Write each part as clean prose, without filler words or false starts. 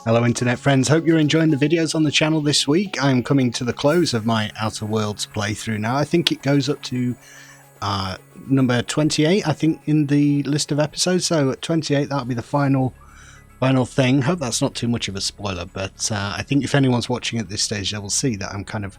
Hello internet friends, hope you're enjoying the videos on the channel this week. I'm coming to the close of my Outer Worlds playthrough now. I think it goes up to number 28, I think, in the list of episodes. So at 28, that'll be the final thing. Hope that's not too much of a spoiler, but I think if anyone's watching at this stage, they will see that I'm kind of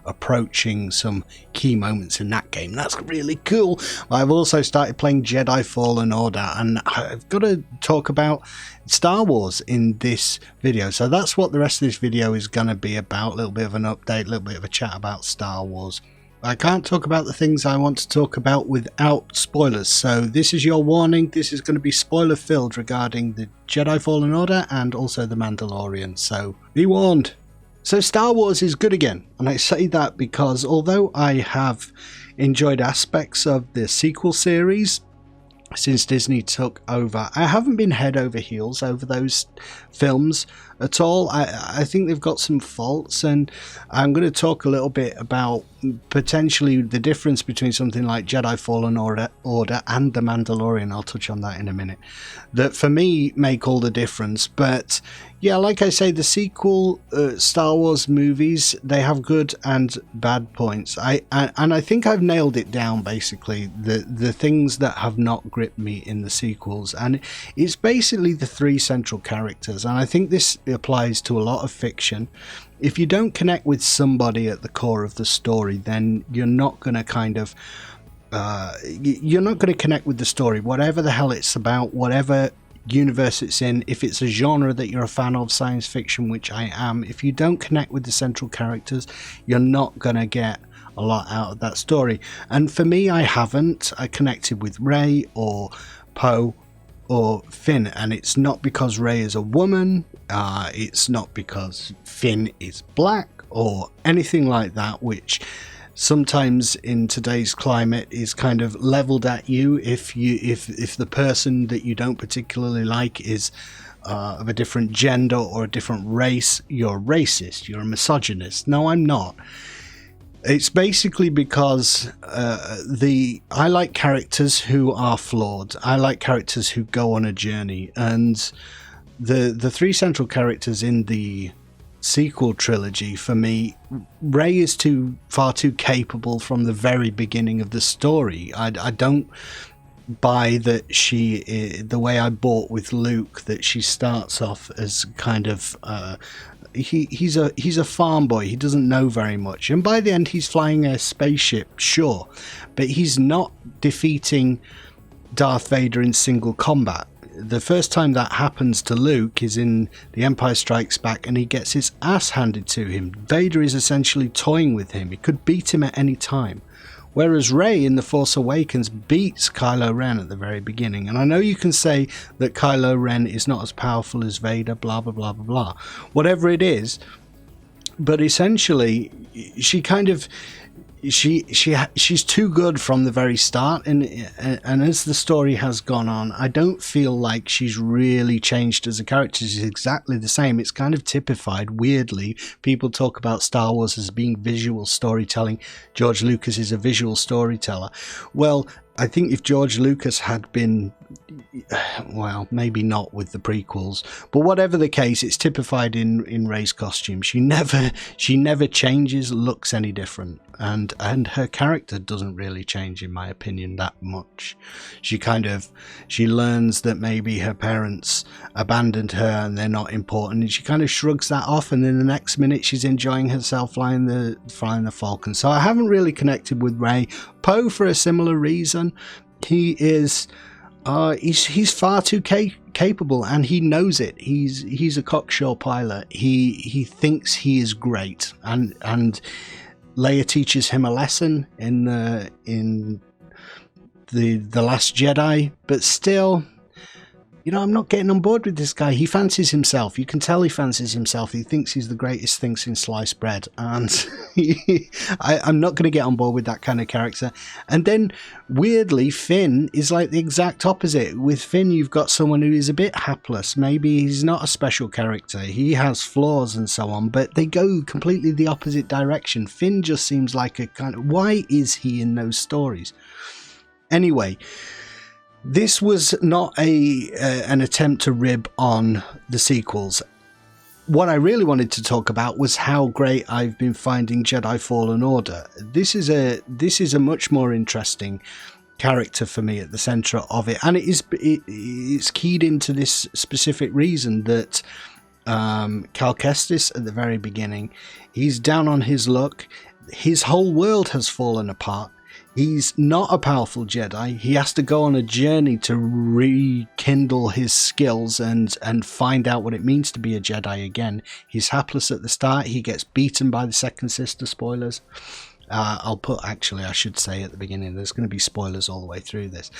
approaching some key moments in that game. That's really cool. I've also started playing Jedi Fallen Order, and I've got to talk about Star Wars in this video. So that's what the rest of this video is going to be about. A little bit of an update, a little bit of a chat about Star Wars. I can't talk about the things I want to talk about without spoilers, so this is your warning. This is going to be spoiler filled regarding the Jedi Fallen Order and also the Mandalorian, so be warned. So Star Wars is good again, and I say that because although I have enjoyed aspects of the sequel series since Disney took over, I haven't been head over heels over those films at all. I think they've got some faults, and I'm going to talk a little bit about potentially the difference between something like Jedi Fallen Order and The Mandalorian. I'll touch on that in a minute. That for me make all the difference. But yeah, like I say, the sequel Star Wars movies, they have good and bad points. And I think I've nailed it down, basically, the things that have not gripped me in the sequels. And it's basically the three central characters. And I think this applies to a lot of fiction. If you don't connect with somebody at the core of the story, then you're not going to kind of you're not going to connect with the story, whatever the hell it's about, whatever universe it's in. If it's a genre that you're a fan of, science fiction, which I am, if you don't connect with the central characters, you're not going to get a lot out of that story. And for me, I connected with Rey or Poe or Finn, and it's not because Rey is a woman, it's not because Finn is black or anything like that, which sometimes in today's climate is kind of leveled at you. If the person that you don't particularly like is of a different gender or a different race, you're racist, you're a misogynist. No, I'm not. It's basically because I like characters who are flawed. I like characters who go on a journey, and the three central characters in the sequel trilogy, for me, Rey is far too capable from the very beginning of the story. I don't buy that the way I bought with Luke, that she starts off as kind of he's a farm boy. He doesn't know very much, and by the end he's flying a spaceship, sure, but he's not defeating Darth Vader in single combat. The first time that happens to Luke is in The Empire Strikes Back, and he gets his ass handed to him. Vader is essentially toying with him. He could beat him at any time. Whereas Rey in The Force Awakens beats Kylo Ren at the very beginning. And I know you can say that Kylo Ren is not as powerful as Vader, blah, blah, blah, blah, blah. Whatever it is, but essentially she kind of... She's too good from the very start, and as the story has gone on, I don't feel like she's really changed as a character. She's exactly the same. It's kind of typified weirdly. People talk about Star Wars as being visual storytelling. George Lucas is a visual storyteller. Well, I think if George Lucas had been, well, maybe not with the prequels, but whatever the case, it's typified in Rey's costume. She never changes, looks any different, and her character doesn't really change, in my opinion, that much. She learns that maybe her parents abandoned her and they're not important, and she kind of shrugs that off, and then the next minute she's enjoying herself flying the Falcon. So I haven't really connected with Rey. Poe, for a similar reason. He is he's far too capable, and he knows it. He's a cocksure pilot. He thinks he is great, and Leia teaches him a lesson in the Last Jedi, but still, you know, I'm not getting on board with this guy. He fancies himself. You can tell he fancies himself. He thinks he's the greatest thing since sliced bread. And I'm not going to get on board with that kind of character. And then, weirdly, Finn is like the exact opposite. With Finn, you've got someone who is a bit hapless. Maybe he's not a special character. He has flaws and so on, but they go completely the opposite direction. Finn just seems like a kind of... Why is he in those stories? Anyway... This was not an attempt to rib on the sequels. what I really wanted to talk about was how great I've been finding Jedi Fallen Order. This is a much more interesting character for me at the center of it, and it's keyed into this specific reason that Cal Kestis at the very beginning, he's down on his luck. His whole world has fallen apart. He's not a powerful Jedi. He has to go on a journey to rekindle his skills and find out what it means to be a Jedi again. He's hapless at the start. He gets beaten by the second sister. Spoilers. I should say at the beginning, there's going to be spoilers all the way through this.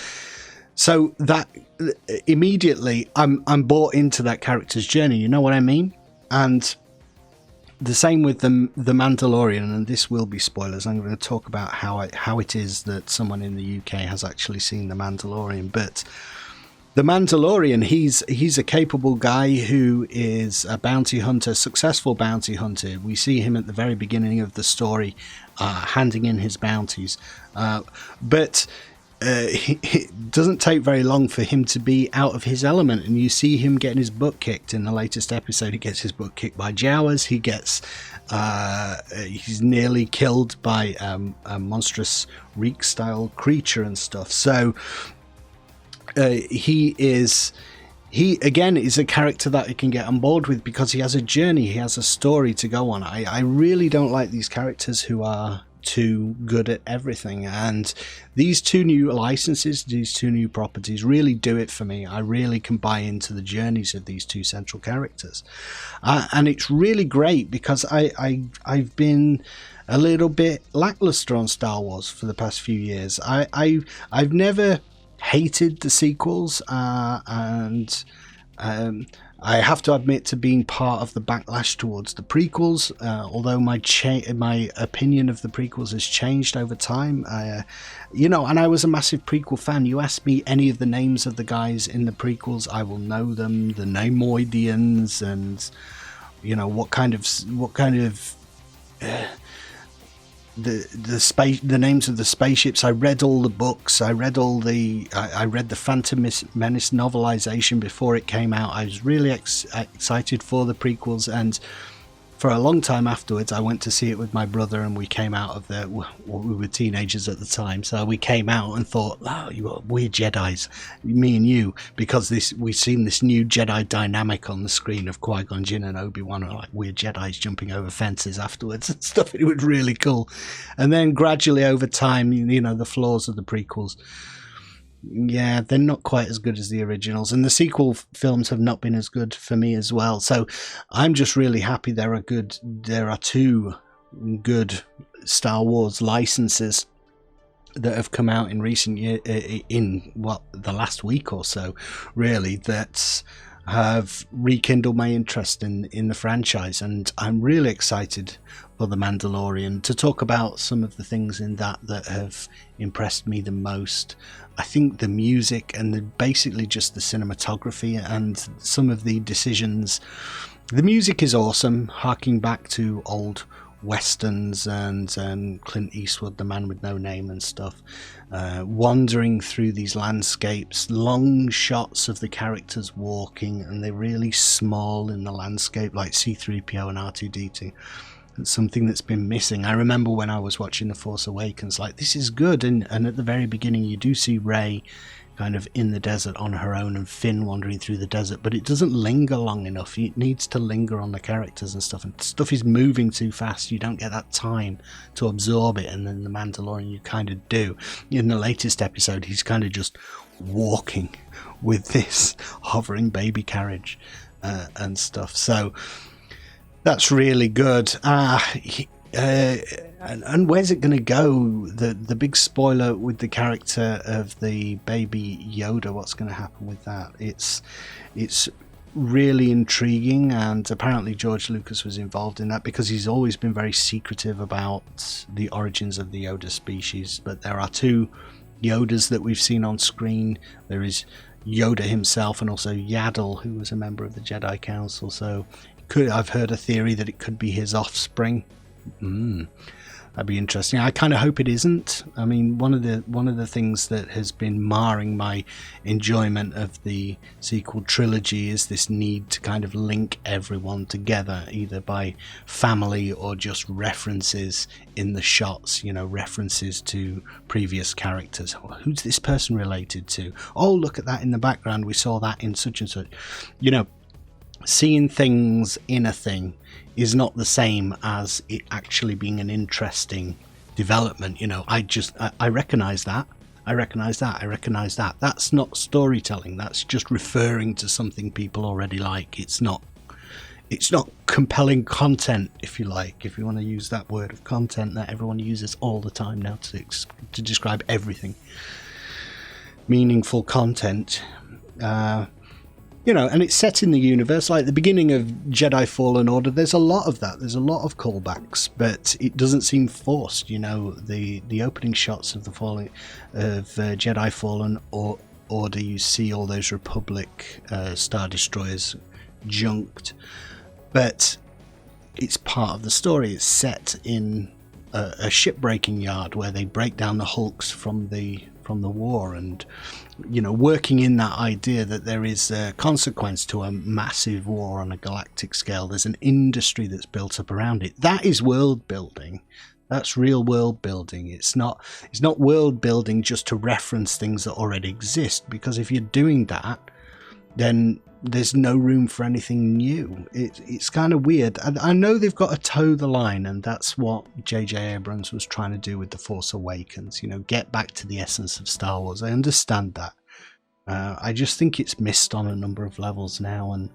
So that immediately I'm bought into that character's journey. You know what I mean? And the same with the Mandalorian, and this will be spoilers. I'm going to talk about how it is that someone in the UK has actually seen the Mandalorian. But the Mandalorian, he's a capable guy who is a bounty hunter, successful bounty hunter. We see him at the very beginning of the story, handing in his bounties. But it doesn't take very long for him to be out of his element, and you see him getting his butt kicked in the latest episode. He gets his butt kicked by Jawas. He's nearly killed by a monstrous reek style creature and stuff. So he again is a character that you can get on board with because he has a journey, he has a story to go on. I really don't like these characters who are too good at everything, and these two new licenses, these two new properties really do it for me. I really can buy into the journeys of these two central characters, and it's really great because I've been a little bit lackluster on Star Wars for the past few years. I've never hated the sequels, and I have to admit to being part of the backlash towards the prequels, although my opinion of the prequels has changed over time. And I was a massive prequel fan. You ask me any of the names of the guys in the prequels, I will know them, the Neimoidians, and what kind of the names of the spaceships. I read all the books. I read the Phantom Menace novelization before it came out. I was really excited for the prequels, and for a long time afterwards I went to see it with my brother, and we came out of there. We were teenagers at the time, so we came out and thought, oh, you are weird Jedis, me and you, because we've seen this new Jedi dynamic on the screen of Qui-Gon Jinn and Obi-Wan are like weird Jedis jumping over fences afterwards and stuff. It was really cool. And then gradually over time, the flaws of the prequels, yeah, they're not quite as good as the originals, and the sequel films have not been as good for me as well. So I'm just really happy there are two good Star Wars licenses that have come out in recent years, in the last week or so, really, that have rekindled my interest in the franchise, and I'm really excited for The Mandalorian to talk about some of the things in that have impressed me the most. I think the music and basically just the cinematography and some of the decisions. The music is awesome, harking back to old westerns and Clint Eastwood, The Man with No Name and stuff. Wandering through these landscapes, long shots of the characters walking, and they're really small in the landscape, like C-3PO and R2-D2. It's something that's been missing. I remember when I was watching The Force Awakens, like, this is good, and at the very beginning you do see Rey kind of in the desert on her own and Finn wandering through the desert, but it doesn't linger long enough. It needs to linger on the characters and stuff is moving too fast. You don't get that time to absorb it, and then The Mandalorian you kind of do. In the latest episode, he's kind of just walking with this hovering baby carriage and stuff, so that's really good. And where's it going to go? The big spoiler with the character of the baby Yoda, what's going to happen with that? It's really intriguing, and apparently George Lucas was involved in that because he's always been very secretive about the origins of the Yoda species. But there are two Yodas that we've seen on screen. There is Yoda himself and also Yaddle, who was a member of the Jedi Council. So I've heard a theory that it could be his offspring That'd be interesting. I kind of hope it isn't. I mean, one of the things that has been marring my enjoyment of the sequel trilogy is this need to kind of link everyone together, either by family or just references in the shots, you know, references to previous characters. Oh, who's this person related to? Oh, look at that in the background. We saw that in such and such. You know, seeing things in a thing is not the same as it actually being an interesting development. You know, I recognize that. I recognize that. That's not storytelling. That's just referring to something people already like. It's not compelling content, if you like, if you want to use that word of content that everyone uses all the time now to describe everything. Meaningful content. You know, and it's set in the universe, like the beginning of Jedi Fallen Order. There's a lot of that. There's a lot of callbacks, but it doesn't seem forced. You know, the opening shots of Jedi Fallen Order, you see all those Republic Star Destroyers junked, but it's part of the story. It's set in a shipbreaking yard where they break down the hulks from the war, and you know, working in that idea that there is a consequence to a massive war on a galactic scale. There's an industry that's built up around it. That is world building. That's real world building. It's not world building just to reference things that already exist, because if you're doing that, then there's no room for anything new. It's kind of weird. I know they've got to toe the line, and that's what J.J. Abrams was trying to do with The Force Awakens. You know, get back to the essence of Star Wars. I understand that. I just think it's missed on a number of levels now, and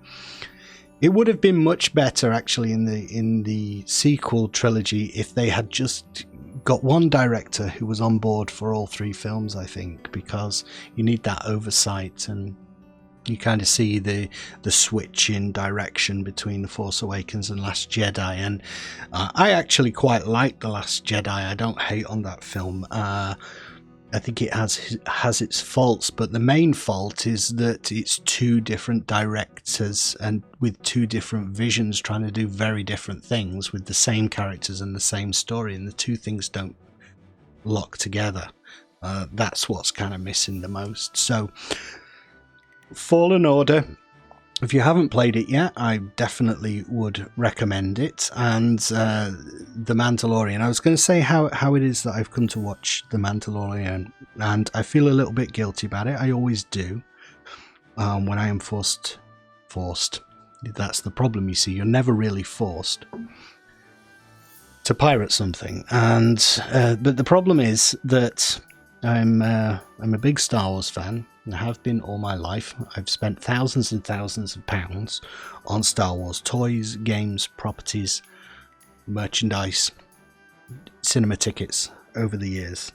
it would have been much better actually in the sequel trilogy if they had just got one director who was on board for all three films, I think, because you need that oversight, and you kind of see the switch in direction between The Force Awakens and Last Jedi. And I actually quite like The Last Jedi. I don't hate on that film. I think it has its faults, but the main fault is that it's two different directors and with two different visions trying to do very different things with the same characters and the same story, and the two things don't lock together. That's what's kind of missing the most. So Fallen Order, if you haven't played it yet, I definitely would recommend it. And The Mandalorian. I was going to say how it is that I've come to watch The Mandalorian, and I feel a little bit guilty about it. I always do when I am forced. That's the problem, you see. You're never really forced to pirate something. And but the problem is that I'm a big Star Wars fan. I have been all my life. I've spent thousands and thousands of pounds on Star Wars toys, games, properties, merchandise, cinema tickets over the years.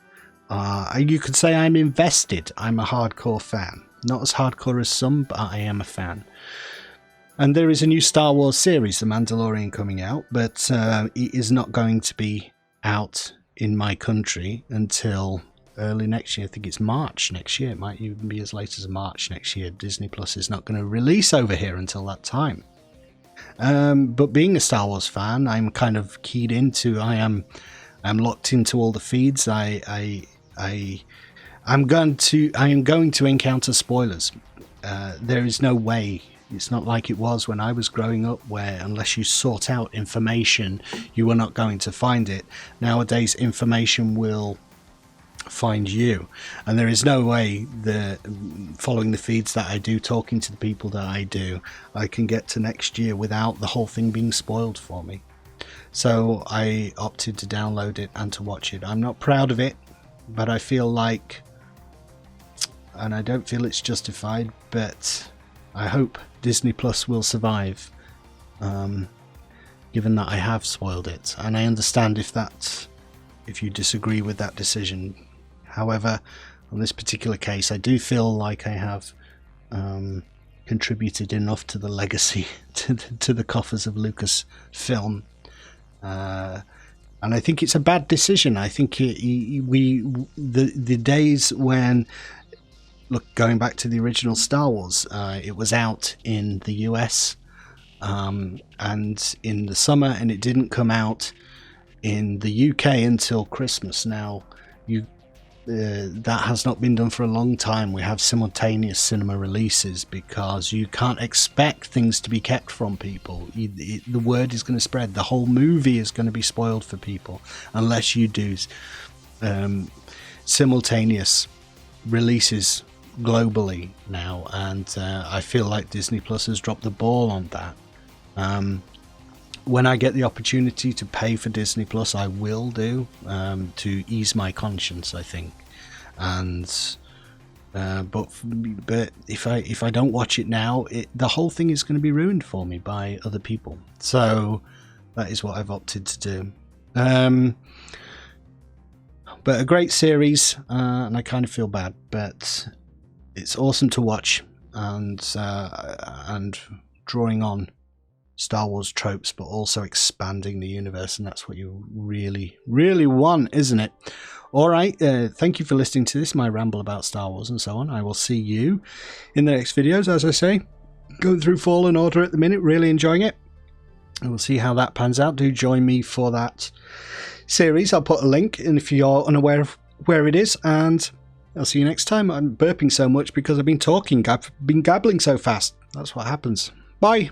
You could say I'm invested. I'm a hardcore fan. Not as hardcore as some, but I am a fan. And there is a new Star Wars series, The Mandalorian, coming out, but it is not going to be out in my country until early next year. I think it's March next year. It might even be as late as March next year. Disney Plus is not going to release over here until that time. But being a Star Wars fan, I'm kind of keyed into. I'm locked into all the feeds. I am going to encounter spoilers. There is no way. It's not like it was when I was growing up, where unless you sought out information, you were not going to find it. Nowadays, information will find you, and there is no way that following the feeds that I do, talking to the people that I do, I can get to next year without the whole thing being spoiled for me. So I opted to download it and to watch it. I'm not proud of it, but I feel like, and I don't feel it's justified, but I hope Disney Plus will survive, given that I have spoiled it. And I understand if you disagree with that decision. However, on this particular case, I do feel like I have contributed enough to the legacy, to the coffers of Lucasfilm, and I think it's a bad decision. I think the days when, look, going back to the original Star Wars, it was out in the US and in the summer, and it didn't come out in the UK until Christmas. Now, that has not been done for a long time. We have simultaneous cinema releases because you can't expect things to be kept from people. The word is going to spread. The whole movie is going to be spoiled for people unless you do simultaneous releases globally now, and I feel like Disney Plus has dropped the ball on that. When I get the opportunity to pay for Disney Plus, I will do, to ease my conscience, I think. And but if I don't watch it now, the whole thing is going to be ruined for me by other people. So that is what I've opted to do. But a great series, and I kind of feel bad, but it's awesome to watch, and drawing on Star Wars tropes, but also expanding the universe, and that's what you really, really want, isn't it? All right, thank you for listening to this, my ramble about Star Wars and so on. I will see you in the next videos, as I say. Going through Fallen Order at the minute, really enjoying it. And we'll see how that pans out. Do join me for that series. I'll put a link, and if you're unaware of where it is, and I'll see you next time. I'm burping so much because I've been talking. I've been gabbling so fast. That's what happens. Bye.